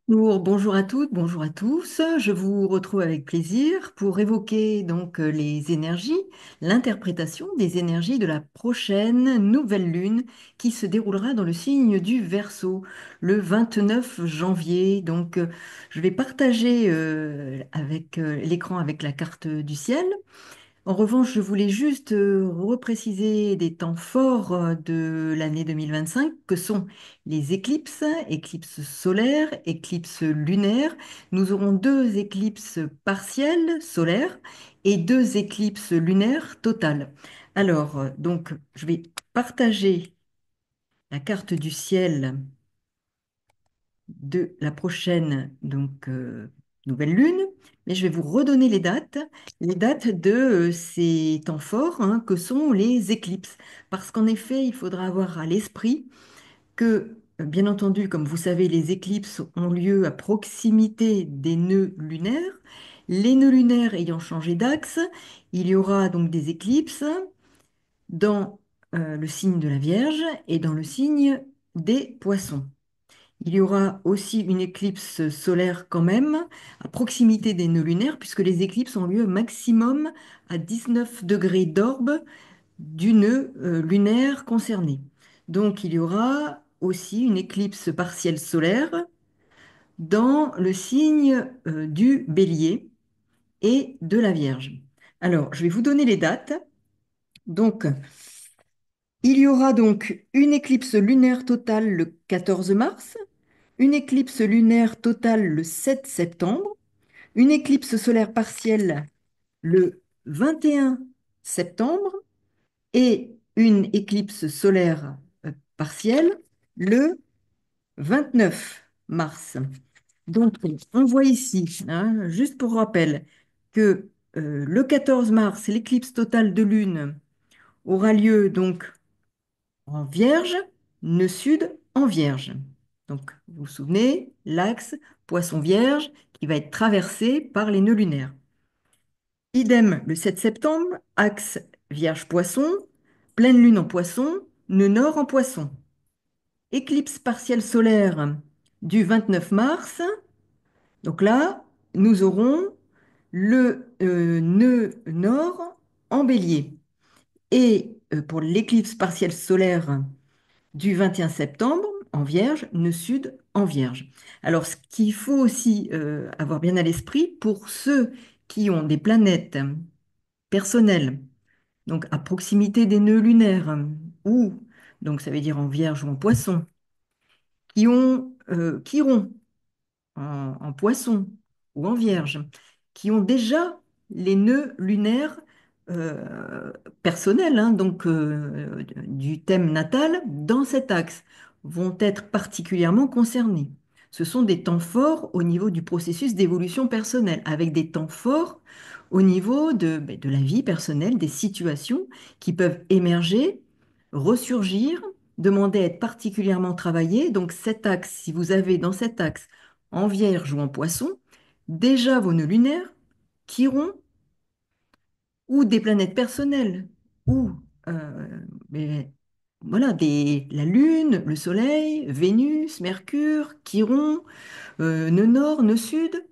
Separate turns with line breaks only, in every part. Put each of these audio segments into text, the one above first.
Bonjour à toutes, bonjour à tous. Je vous retrouve avec plaisir pour évoquer les énergies, l'interprétation des énergies de la prochaine nouvelle lune qui se déroulera dans le signe du Verseau le 29 janvier. Je vais partager avec l'écran avec la carte du ciel. En revanche, je voulais juste repréciser des temps forts de l'année 2025, que sont les éclipses, éclipses solaires, éclipses lunaires. Nous aurons deux éclipses partielles solaires et deux éclipses lunaires totales. Je vais partager la carte du ciel de la prochaine nouvelle lune, mais je vais vous redonner les dates de ces temps forts que sont les éclipses. Parce qu'en effet, il faudra avoir à l'esprit que, bien entendu, comme vous savez, les éclipses ont lieu à proximité des nœuds lunaires. Les nœuds lunaires ayant changé d'axe, il y aura donc des éclipses dans le signe de la Vierge et dans le signe des Poissons. Il y aura aussi une éclipse solaire quand même à proximité des nœuds lunaires puisque les éclipses ont lieu maximum à 19 degrés d'orbe du nœud lunaire concerné. Donc il y aura aussi une éclipse partielle solaire dans le signe du Bélier et de la Vierge. Alors, je vais vous donner les dates. Donc, il y aura donc une éclipse lunaire totale le 14 mars, une éclipse lunaire totale le 7 septembre, une éclipse solaire partielle le 21 septembre et une éclipse solaire partielle le 29 mars. Donc, on voit ici, juste pour rappel, que le 14 mars, l'éclipse totale de lune aura lieu donc en Vierge, nœud sud en Vierge. Donc, vous vous souvenez, l'axe Poisson-Vierge qui va être traversé par les nœuds lunaires. Idem le 7 septembre, axe Vierge-Poisson, pleine lune en Poisson, nœud nord en Poisson. Éclipse partielle solaire du 29 mars. Donc là, nous aurons le nœud nord en Bélier. Et pour l'éclipse partielle solaire du 21 septembre en Vierge, nœud sud en Vierge. Alors, ce qu'il faut aussi avoir bien à l'esprit, pour ceux qui ont des planètes personnelles, donc à proximité des nœuds lunaires, ou, donc ça veut dire en Vierge ou en Poisson, qui iront en Poisson ou en Vierge, qui ont déjà les nœuds lunaires euh, personnels, du thème natal, dans cet axe, vont être particulièrement concernés. Ce sont des temps forts au niveau du processus d'évolution personnelle, avec des temps forts au niveau de la vie personnelle, des situations qui peuvent émerger, ressurgir, demander à être particulièrement travaillées. Donc cet axe, si vous avez dans cet axe en Vierge ou en Poisson, déjà vos nœuds lunaires, Chiron, ou des planètes personnelles, ou mais voilà, la Lune, le Soleil, Vénus, Mercure, Chiron, nœud nord, nœud sud,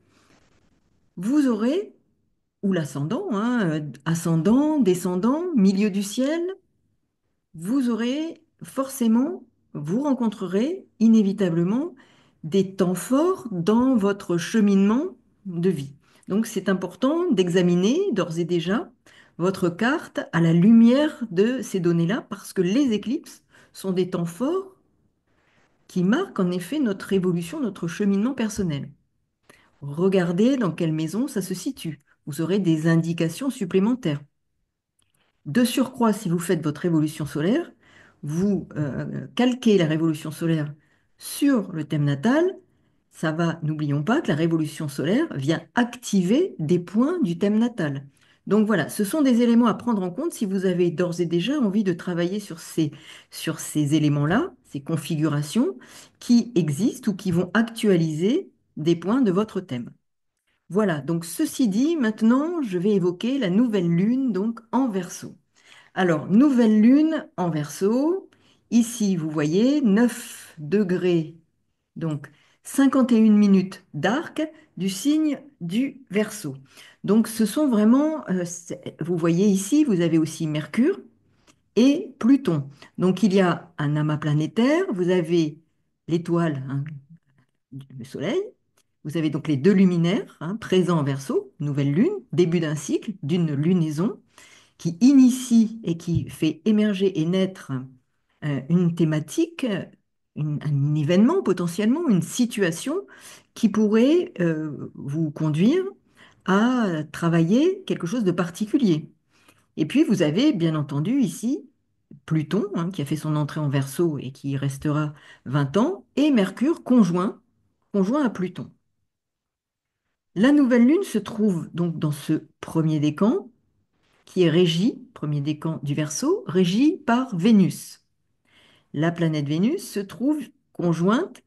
vous aurez, ou l'ascendant, ascendant, descendant, milieu du ciel, vous aurez forcément, vous rencontrerez inévitablement des temps forts dans votre cheminement de vie. Donc c'est important d'examiner d'ores et déjà votre carte à la lumière de ces données-là parce que les éclipses sont des temps forts qui marquent en effet notre évolution, notre cheminement personnel. Regardez dans quelle maison ça se situe. Vous aurez des indications supplémentaires. De surcroît, si vous faites votre révolution solaire, vous calquez la révolution solaire sur le thème natal. Ça va, n'oublions pas que la révolution solaire vient activer des points du thème natal. Donc voilà, ce sont des éléments à prendre en compte si vous avez d'ores et déjà envie de travailler sur ces éléments-là, ces configurations qui existent ou qui vont actualiser des points de votre thème. Voilà, donc ceci dit, maintenant je vais évoquer la nouvelle lune donc en Verseau. Alors, nouvelle lune en Verseau. Ici, vous voyez 9 degrés, donc 51 minutes d'arc du signe du Verseau. Donc ce sont vraiment, vous voyez ici, vous avez aussi Mercure et Pluton. Donc il y a un amas planétaire, vous avez l'étoile, hein, le Soleil, vous avez donc les deux luminaires hein, présents en Verseau, nouvelle lune, début d'un cycle, d'une lunaison qui initie et qui fait émerger et naître une thématique, un événement potentiellement, une situation qui pourrait vous conduire à travailler quelque chose de particulier. Et puis vous avez bien entendu ici Pluton, hein, qui a fait son entrée en Verseau et qui y restera 20 ans, et Mercure conjoint à Pluton. La nouvelle lune se trouve donc dans ce premier décan, qui est régi, premier décan du Verseau, régi par Vénus. La planète Vénus se trouve conjointe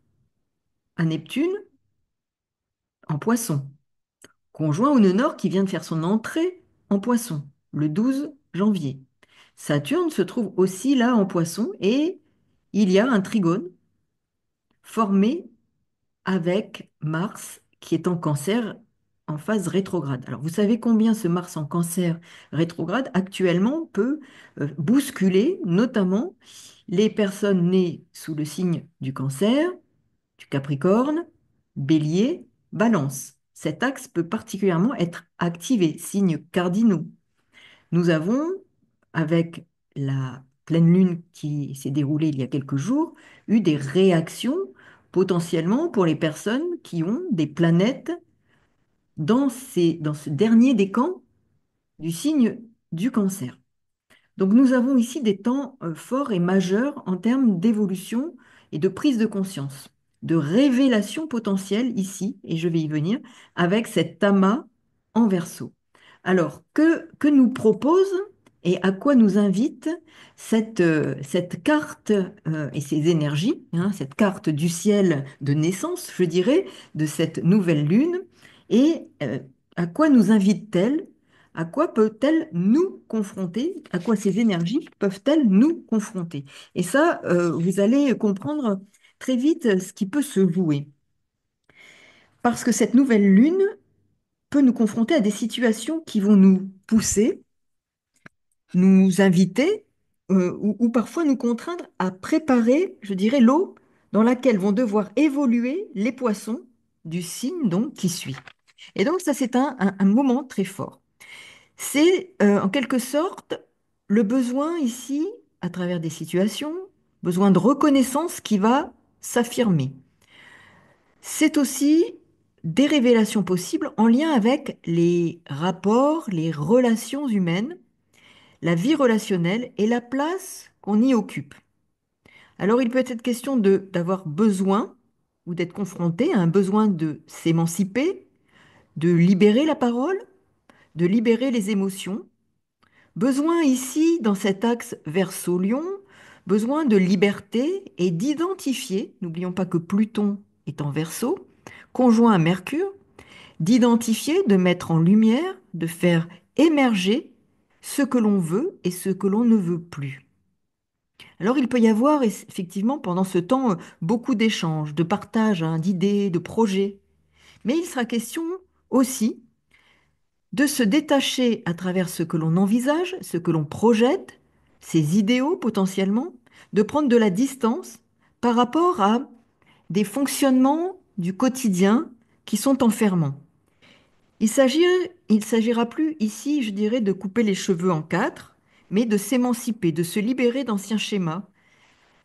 à Neptune en Poisson, conjoint au nœud nord qui vient de faire son entrée en Poisson le 12 janvier. Saturne se trouve aussi là en Poisson et il y a un trigone formé avec Mars qui est en Cancer en phase rétrograde. Alors vous savez combien ce Mars en Cancer rétrograde actuellement peut bousculer notamment les personnes nées sous le signe du Cancer, du Capricorne, Bélier, Balance. Cet axe peut particulièrement être activé, signes cardinaux. Nous avons, avec la pleine lune qui s'est déroulée il y a quelques jours, eu des réactions potentiellement pour les personnes qui ont des planètes dans ce dernier décan du signe du Cancer. Donc nous avons ici des temps forts et majeurs en termes d'évolution et de prise de conscience, de révélation potentielle ici, et je vais y venir, avec cet amas en Verseau. Alors, que nous propose et à quoi nous invite cette carte et ces énergies, hein, cette carte du ciel de naissance, je dirais, de cette nouvelle lune, et à quoi nous invite-t-elle? À quoi peut-elle nous confronter? À quoi ces énergies peuvent-elles nous confronter? Et ça, vous allez comprendre très vite ce qui peut se jouer. Parce que cette nouvelle lune peut nous confronter à des situations qui vont nous pousser, nous inviter ou parfois nous contraindre à préparer, je dirais, l'eau dans laquelle vont devoir évoluer les poissons du signe donc qui suit. Et donc ça, c'est un moment très fort. C'est en quelque sorte le besoin ici, à travers des situations, besoin de reconnaissance qui va s'affirmer. C'est aussi des révélations possibles en lien avec les rapports, les relations humaines, la vie relationnelle et la place qu'on y occupe. Alors il peut être question d'avoir besoin ou d'être confronté à un besoin de s'émanciper, de libérer la parole, de libérer les émotions. Besoin ici, dans cet axe Verseau-Lion, besoin de liberté et d'identifier, n'oublions pas que Pluton est en Verseau, conjoint à Mercure, d'identifier, de mettre en lumière, de faire émerger ce que l'on veut et ce que l'on ne veut plus. Alors il peut y avoir effectivement pendant ce temps beaucoup d'échanges, de partage hein, d'idées, de projets, mais il sera question aussi de se détacher à travers ce que l'on envisage, ce que l'on projette, ses idéaux potentiellement, de prendre de la distance par rapport à des fonctionnements du quotidien qui sont enfermants. Il s'agit, il s'agira plus ici, je dirais, de couper les cheveux en quatre, mais de s'émanciper, de se libérer d'anciens schémas,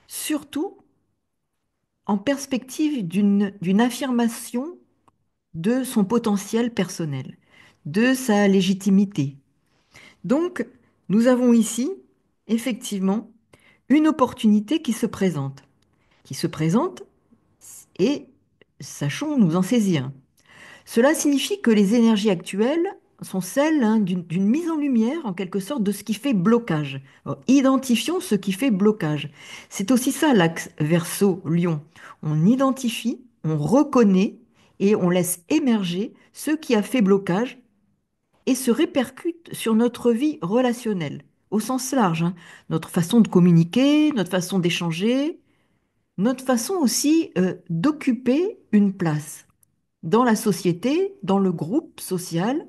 surtout en perspective d'une affirmation de son potentiel personnel, de sa légitimité. Donc, nous avons ici, effectivement, une opportunité qui se présente et sachons nous en saisir. Cela signifie que les énergies actuelles sont celles hein, d'une mise en lumière, en quelque sorte, de ce qui fait blocage. Alors, identifions ce qui fait blocage. C'est aussi ça l'axe Verseau-Lion. On identifie, on reconnaît et on laisse émerger ce qui a fait blocage et se répercute sur notre vie relationnelle, au sens large, hein. Notre façon de communiquer, notre façon d'échanger, notre façon aussi d'occuper une place dans la société, dans le groupe social,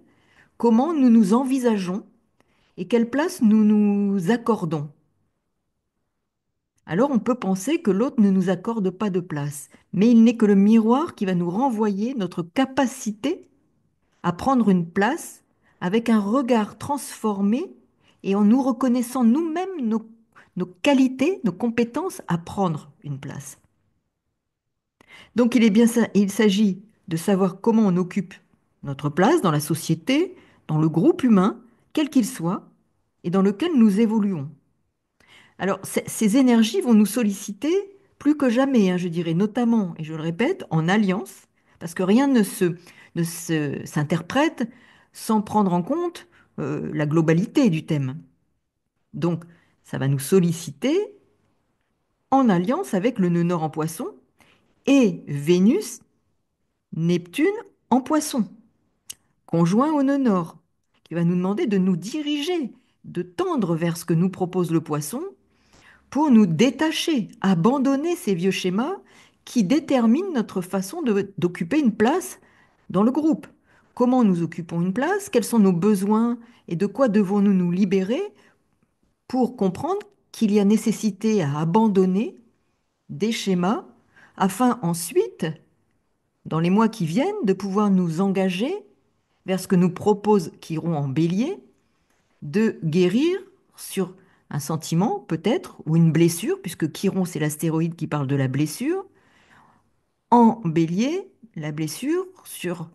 comment nous nous envisageons et quelle place nous nous accordons. Alors on peut penser que l'autre ne nous accorde pas de place, mais il n'est que le miroir qui va nous renvoyer notre capacité à prendre une place avec un regard transformé et en nous reconnaissant nous-mêmes nos qualités, nos compétences à prendre une place. Donc il est bien ça, il s'agit de savoir comment on occupe notre place dans la société, dans le groupe humain, quel qu'il soit, et dans lequel nous évoluons. Alors ces énergies vont nous solliciter plus que jamais, hein, je dirais, notamment, et je le répète, en alliance, parce que rien s'interprète sans prendre en compte la globalité du thème. Donc ça va nous solliciter en alliance avec le nœud nord en poisson et Vénus, Neptune en poisson, conjoint au nœud nord, qui va nous demander de nous diriger, de tendre vers ce que nous propose le poisson pour nous détacher, abandonner ces vieux schémas qui déterminent notre façon d'occuper une place dans le groupe. Comment nous occupons une place, quels sont nos besoins et de quoi devons-nous nous libérer pour comprendre qu'il y a nécessité à abandonner des schémas afin ensuite, dans les mois qui viennent, de pouvoir nous engager vers ce que nous propose Chiron en bélier, de guérir sur un sentiment peut-être ou une blessure, puisque Chiron c'est l'astéroïde qui parle de la blessure, en bélier, la blessure sur,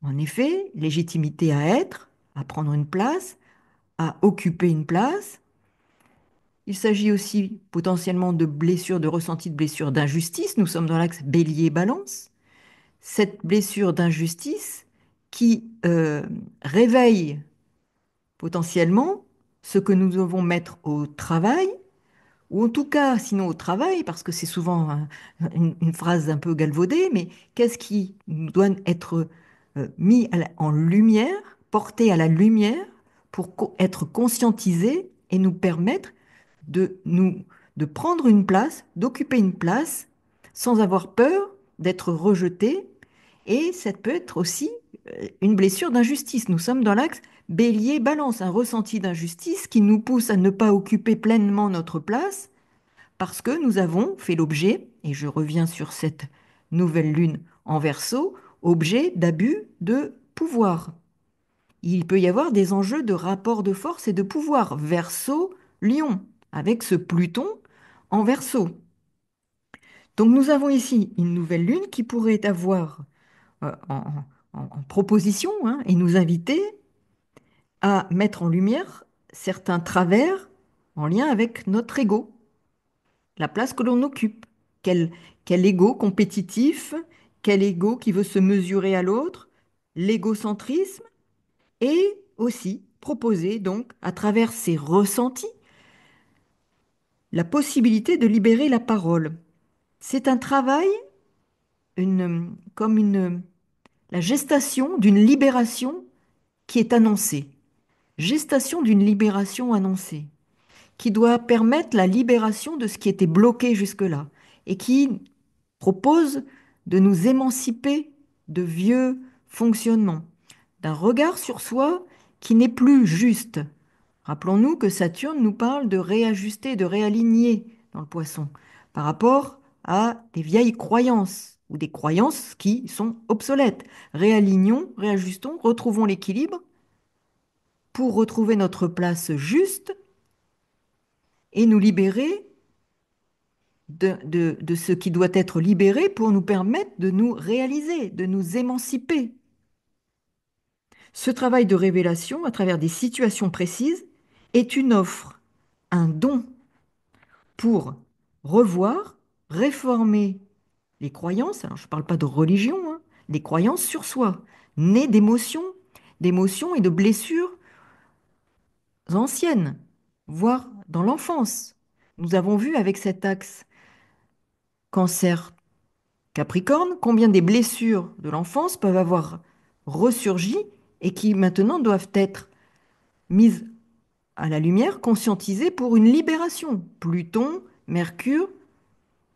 en effet, légitimité à être, à prendre une place, à occuper une place. Il s'agit aussi potentiellement de blessures, de ressenti de blessures d'injustice. Nous sommes dans l'axe bélier-balance. Cette blessure d'injustice qui réveille potentiellement ce que nous devons mettre au travail, ou en tout cas, sinon au travail, parce que c'est souvent une phrase un peu galvaudée, mais qu'est-ce qui doit être mis en lumière, porté à la lumière, pour être conscientisé et nous permettre de nous de prendre une place, d'occuper une place, sans avoir peur d'être rejeté. Et ça peut être aussi une blessure d'injustice. Nous sommes dans l'axe bélier-balance, un ressenti d'injustice qui nous pousse à ne pas occuper pleinement notre place parce que nous avons fait l'objet, et je reviens sur cette nouvelle lune en Verseau, objet d'abus de pouvoir. Il peut y avoir des enjeux de rapport de force et de pouvoir. Verseau-Lion, avec ce Pluton en Verseau. Donc nous avons ici une nouvelle lune qui pourrait avoir en proposition hein, et nous inviter à mettre en lumière certains travers en lien avec notre ego, la place que l'on occupe. Quel, quel ego compétitif, quel ego qui veut se mesurer à l'autre, l'égocentrisme, et aussi proposer donc à travers ces ressentis la possibilité de libérer la parole. C'est un travail comme la gestation d'une libération qui est annoncée. Gestation d'une libération annoncée, qui doit permettre la libération de ce qui était bloqué jusque-là et qui propose de nous émanciper de vieux fonctionnements, d'un regard sur soi qui n'est plus juste. Rappelons-nous que Saturne nous parle de réajuster, de réaligner dans le poisson par rapport à des vieilles croyances ou des croyances qui sont obsolètes. Réalignons, réajustons, retrouvons l'équilibre pour retrouver notre place juste et nous libérer de ce qui doit être libéré pour nous permettre de nous réaliser, de nous émanciper. Ce travail de révélation à travers des situations précises est une offre, un don pour revoir, réformer les croyances, alors je ne parle pas de religion, hein, les croyances sur soi, nées d'émotions et de blessures anciennes, voire dans l'enfance. Nous avons vu avec cet axe cancer Capricorne combien des blessures de l'enfance peuvent avoir ressurgi et qui maintenant doivent être mises à la lumière, conscientisées pour une libération. Pluton, Mercure,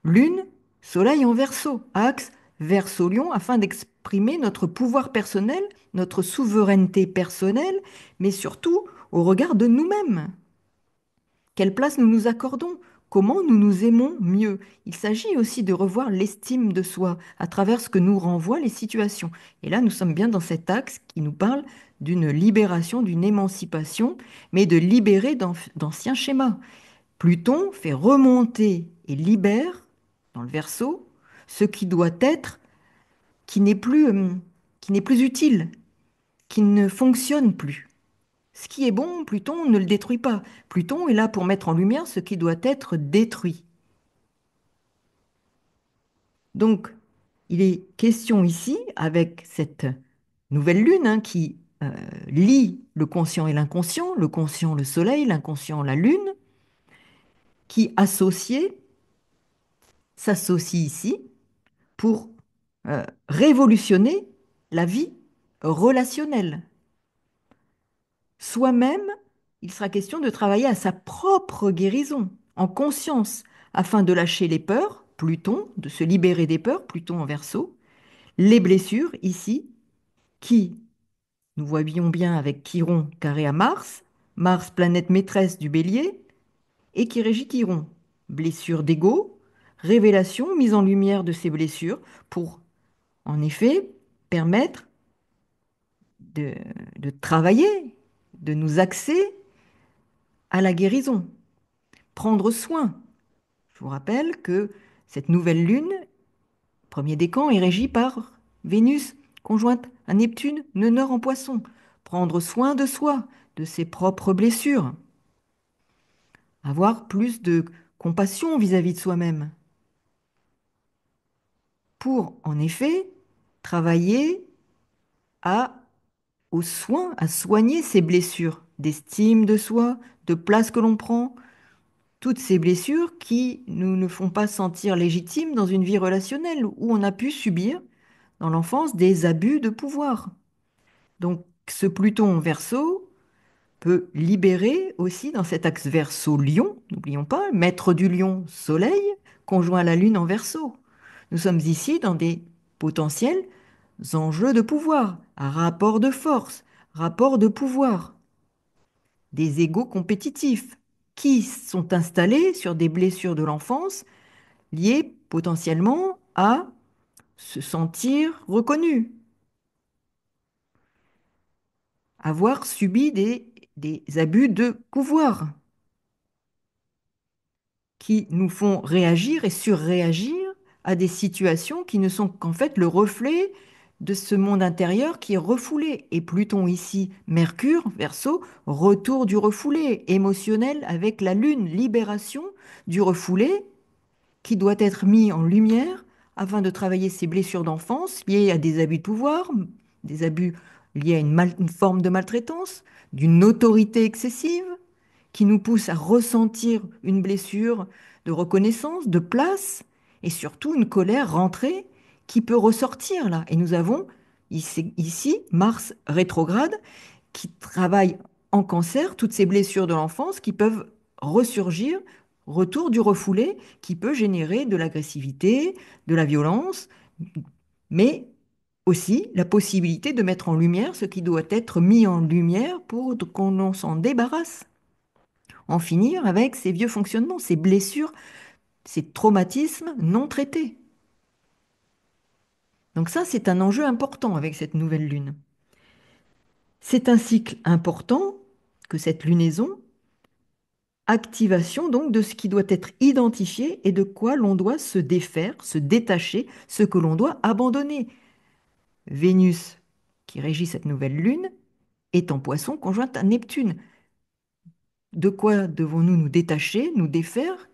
Lune, Soleil en Verseau, axe Verseau-Lion afin d'exprimer notre pouvoir personnel, notre souveraineté personnelle, mais surtout au regard de nous-mêmes. Quelle place nous nous accordons? Comment nous nous aimons mieux? Il s'agit aussi de revoir l'estime de soi à travers ce que nous renvoient les situations. Et là, nous sommes bien dans cet axe qui nous parle d'une libération, d'une émancipation, mais de libérer d'anciens schémas. Pluton fait remonter et libère, dans le Verseau, ce qui doit être, qui n'est plus, qui n'est plus utile, qui ne fonctionne plus. Ce qui est bon, Pluton ne le détruit pas. Pluton est là pour mettre en lumière ce qui doit être détruit. Donc, il est question ici, avec cette nouvelle lune qui lie le conscient et l'inconscient, le conscient le soleil, l'inconscient la lune, qui associé s'associe ici pour révolutionner la vie relationnelle. Soi-même, il sera question de travailler à sa propre guérison, en conscience, afin de lâcher les peurs, Pluton, de se libérer des peurs, Pluton en Verseau, les blessures ici, qui, nous voyons bien avec Chiron carré à Mars, Mars planète maîtresse du Bélier, et qui régit Chiron. Blessures d'ego, révélation, mise en lumière de ces blessures, pour, en effet, permettre de, de travailler, de nous axer à la guérison, prendre soin. Je vous rappelle que cette nouvelle lune, premier décan, est régie par Vénus conjointe à Neptune, nœud nord en poisson. Prendre soin de soi, de ses propres blessures. Avoir plus de compassion vis-à-vis de soi-même. Pour, en effet, travailler à, aux soins, à soigner ces blessures d'estime de soi, de place que l'on prend, toutes ces blessures qui nous ne font pas sentir légitimes dans une vie relationnelle où on a pu subir dans l'enfance des abus de pouvoir. Donc ce Pluton en Verseau peut libérer aussi dans cet axe Verseau-Lion, n'oublions pas, maître du Lion, Soleil, conjoint à la Lune en Verseau. Nous sommes ici dans des potentiels enjeux de pouvoir, rapport de force, rapport de pouvoir, des égos compétitifs qui sont installés sur des blessures de l'enfance liées potentiellement à se sentir reconnu, avoir subi des abus de pouvoir qui nous font réagir et surréagir à des situations qui ne sont qu'en fait le reflet de ce monde intérieur qui est refoulé. Et Pluton ici, Mercure, Verseau, retour du refoulé, émotionnel avec la Lune, libération du refoulé qui doit être mis en lumière afin de travailler ces blessures d'enfance liées à des abus de pouvoir, des abus liés à une forme de maltraitance, d'une autorité excessive qui nous pousse à ressentir une blessure de reconnaissance, de place et surtout une colère rentrée qui peut ressortir là. Et nous avons ici Mars rétrograde qui travaille en cancer toutes ces blessures de l'enfance qui peuvent ressurgir, retour du refoulé, qui peut générer de l'agressivité, de la violence, mais aussi la possibilité de mettre en lumière ce qui doit être mis en lumière pour qu'on s'en débarrasse, en finir avec ces vieux fonctionnements, ces blessures, ces traumatismes non traités. Donc ça, c'est un enjeu important avec cette nouvelle lune. C'est un cycle important que cette lunaison, activation donc de ce qui doit être identifié et de quoi l'on doit se défaire, se détacher, ce que l'on doit abandonner. Vénus, qui régit cette nouvelle lune, est en poisson conjointe à Neptune. De quoi devons-nous nous détacher, nous défaire?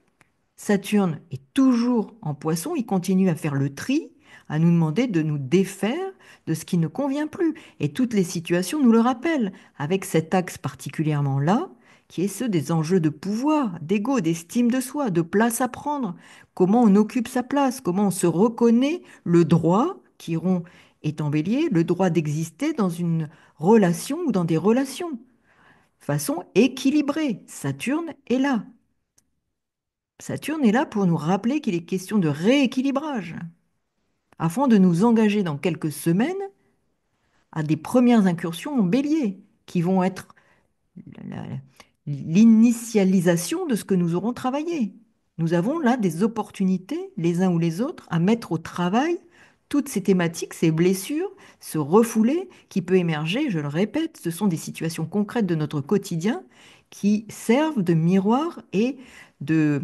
Saturne est toujours en poisson, il continue à faire le tri, à nous demander de nous défaire de ce qui ne convient plus. Et toutes les situations nous le rappellent, avec cet axe particulièrement là, qui est ceux des enjeux de pouvoir, d'ego, d'estime de soi, de place à prendre, comment on occupe sa place, comment on se reconnaît le droit, Chiron est en bélier, le droit d'exister dans une relation ou dans des relations, façon équilibrée. Saturne est là. Saturne est là pour nous rappeler qu'il est question de rééquilibrage. afin de nous engager dans quelques semaines à des premières incursions en bélier, qui vont être la- l'initialisation de ce que nous aurons travaillé. Nous avons là des opportunités, les uns ou les autres, à mettre au travail toutes ces thématiques, ces blessures, ce refoulé qui peut émerger, je le répète, ce sont des situations concrètes de notre quotidien qui servent de miroir et de,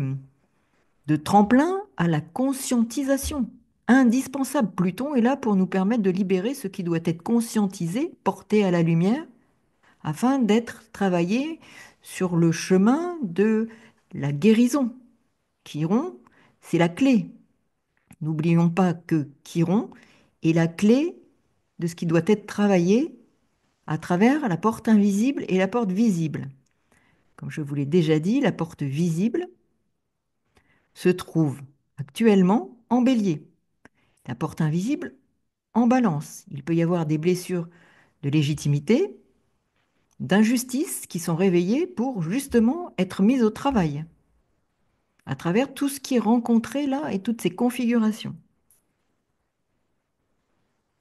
de tremplin à la conscientisation. Indispensable. Pluton est là pour nous permettre de libérer ce qui doit être conscientisé, porté à la lumière, afin d'être travaillé sur le chemin de la guérison. Chiron, c'est la clé. N'oublions pas que Chiron est la clé de ce qui doit être travaillé à travers la porte invisible et la porte visible. Comme je vous l'ai déjà dit, la porte visible se trouve actuellement en bélier. La porte invisible en balance. Il peut y avoir des blessures de légitimité, d'injustice qui sont réveillées pour justement être mises au travail à travers tout ce qui est rencontré là et toutes ces configurations.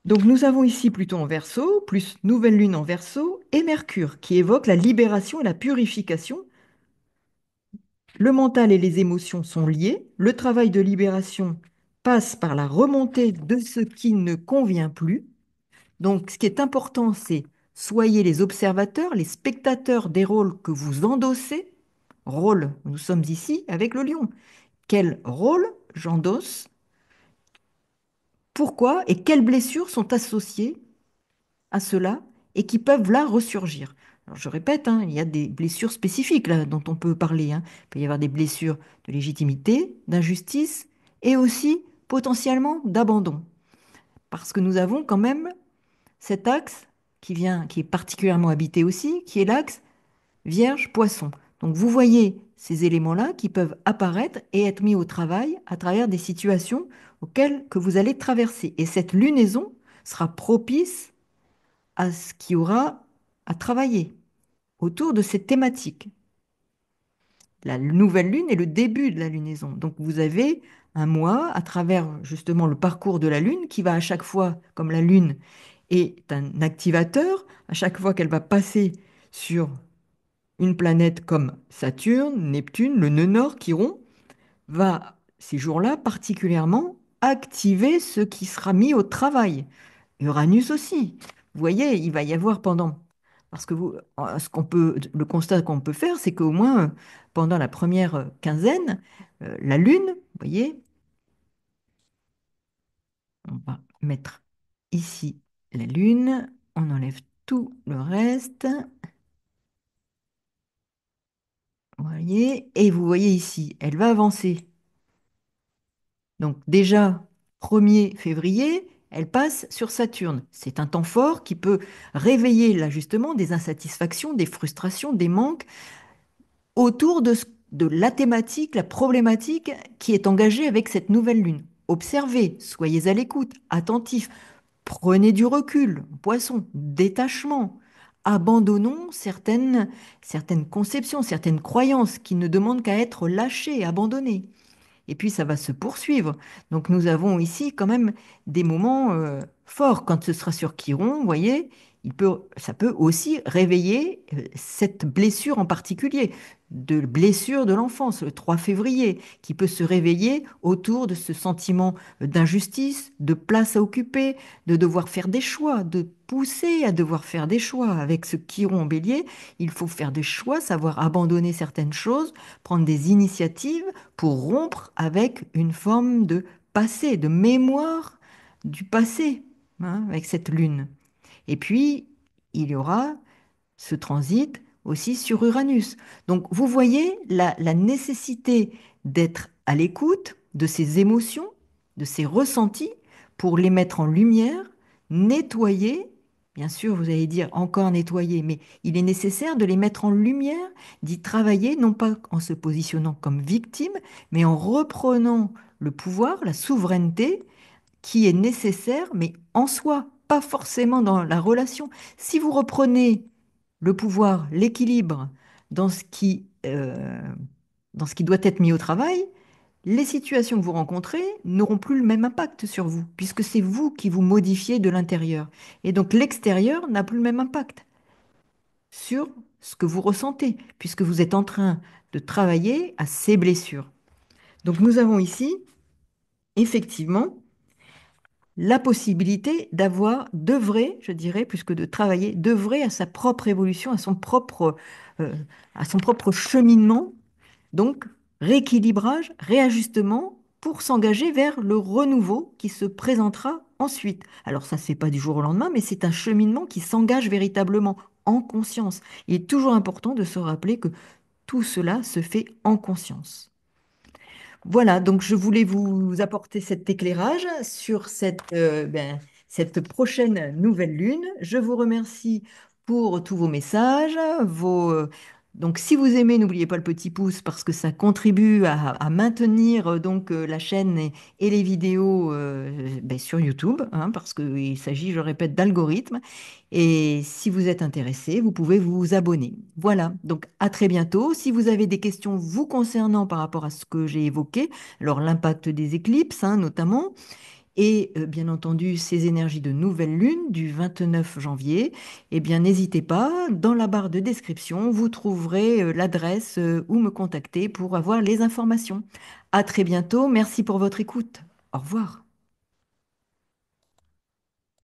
Donc nous avons ici Pluton en Verseau, plus nouvelle lune en Verseau et Mercure qui évoque la libération et la purification. Le mental et les émotions sont liés. Le travail de libération passe par la remontée de ce qui ne convient plus. Donc ce qui est important, c'est soyez les observateurs, les spectateurs des rôles que vous endossez. Rôle, nous sommes ici avec le lion. Quel rôle j'endosse? Pourquoi et quelles blessures sont associées à cela et qui peuvent là ressurgir? Alors, je répète, hein, il y a des blessures spécifiques là, dont on peut parler, hein. Il peut y avoir des blessures de légitimité, d'injustice et aussi potentiellement d'abandon. Parce que nous avons quand même cet axe qui est particulièrement habité aussi, qui est l'axe Vierge-Poisson. Donc vous voyez ces éléments-là qui peuvent apparaître et être mis au travail à travers des situations auxquelles que vous allez traverser. Et cette lunaison sera propice à ce qu'il y aura à travailler autour de cette thématique. La nouvelle lune est le début de la lunaison. Donc vous avez un mois à travers justement le parcours de la lune qui va à chaque fois, comme la lune est un activateur, à chaque fois qu'elle va passer sur une planète comme Saturne, Neptune, le nœud nord, Chiron, va ces jours-là particulièrement activer ce qui sera mis au travail. Uranus aussi. Vous voyez, il va y avoir pendant. Parce que le constat qu'on peut faire, c'est qu'au moins pendant la première quinzaine, la Lune, vous voyez, on va mettre ici la Lune, on enlève tout le reste, vous voyez, et vous voyez ici, elle va avancer. Donc déjà, 1er février, elle passe sur Saturne. C'est un temps fort qui peut réveiller là justement des insatisfactions, des frustrations, des manques autour de la thématique, la problématique qui est engagée avec cette nouvelle lune. Observez, soyez à l'écoute, attentifs, prenez du recul, poisson, détachement. Abandonnons certaines conceptions, certaines croyances qui ne demandent qu'à être lâchées, abandonnées. Et puis ça va se poursuivre. Donc nous avons ici quand même des moments forts. Quand ce sera sur Chiron, vous voyez, ça peut aussi réveiller cette blessure en particulier, de blessure de l'enfance, le 3 février, qui peut se réveiller autour de ce sentiment d'injustice, de place à occuper, de devoir faire des choix, de pousser à devoir faire des choix. Avec ce Chiron en bélier, il faut faire des choix, savoir abandonner certaines choses, prendre des initiatives pour rompre avec une forme de passé, de mémoire du passé, hein, avec cette lune. Et puis, il y aura ce transit aussi sur Uranus. Donc, vous voyez la nécessité d'être à l'écoute de ces émotions, de ces ressentis, pour les mettre en lumière, nettoyer. Bien sûr, vous allez dire encore nettoyer, mais il est nécessaire de les mettre en lumière, d'y travailler, non pas en se positionnant comme victime, mais en reprenant le pouvoir, la souveraineté qui est nécessaire, mais en soi, pas forcément dans la relation. Si vous reprenez le pouvoir, l'équilibre dans ce qui doit être mis au travail, les situations que vous rencontrez n'auront plus le même impact sur vous, puisque c'est vous qui vous modifiez de l'intérieur. Et donc l'extérieur n'a plus le même impact sur ce que vous ressentez, puisque vous êtes en train de travailler à ces blessures. Donc nous avons ici, effectivement, la possibilité d'œuvrer, je dirais, plus que de travailler, d'œuvrer à sa propre évolution, euh, à son propre cheminement. Donc, rééquilibrage, réajustement pour s'engager vers le renouveau qui se présentera ensuite. Alors, ça ne se fait pas du jour au lendemain, mais c'est un cheminement qui s'engage véritablement en conscience. Il est toujours important de se rappeler que tout cela se fait en conscience. Voilà, donc je voulais vous apporter cet éclairage sur cette prochaine nouvelle lune. Je vous remercie pour tous vos messages. Donc, si vous aimez, n'oubliez pas le petit pouce parce que ça contribue à maintenir la chaîne et les vidéos sur YouTube, hein, parce qu'il s'agit, je répète, d'algorithmes. Et si vous êtes intéressé, vous pouvez vous abonner. Voilà, donc à très bientôt. Si vous avez des questions vous concernant par rapport à ce que j'ai évoqué, alors l'impact des éclipses, hein, notamment, et bien entendu ces énergies de nouvelle lune du 29 janvier, eh bien n'hésitez pas, dans la barre de description, vous trouverez l'adresse où me contacter pour avoir les informations. À très bientôt, merci pour votre écoute. Au revoir.